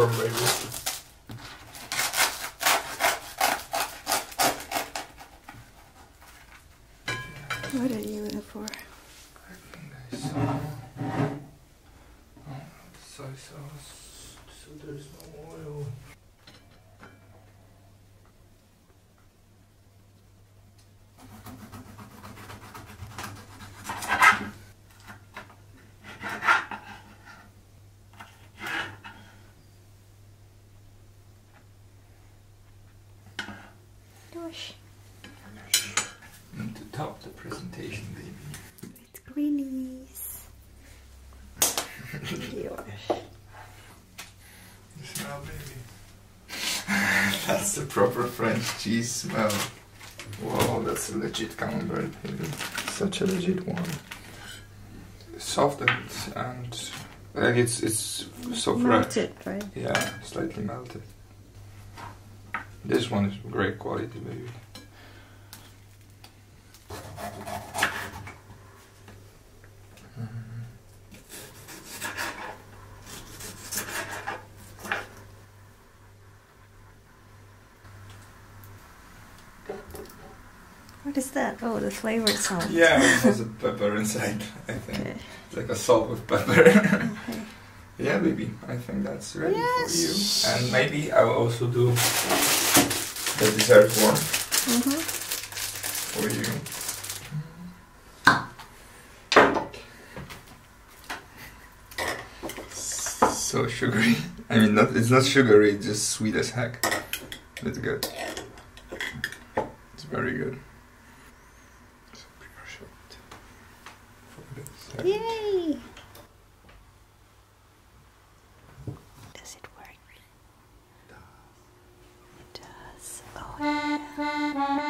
strawberry whiskey. What are you in for? I think I saw. Oh, soy sauce. So there's no oil. Gosh. And to top the presentation, baby. It's greenies. Gosh. You smell, baby. That's the proper French cheese smell. Wow, that's a legit camembert, baby. Such a legit one. Soft and like it's so fresh. Melted, right? Yeah, slightly melted. This one is great quality, baby. What is that? Oh, the flavored salt. Yeah, it has a pepper inside, I think. Okay. It's like a salt with pepper. Okay. Yeah, baby, I think that's ready Yes. for you. And maybe I will also do the dessert form for you. So sugary. I mean, it's not sugary, it's just sweet as heck. It's good. It's very good. So pure shot for this. Yay! Does it work? It does. Oh, yeah.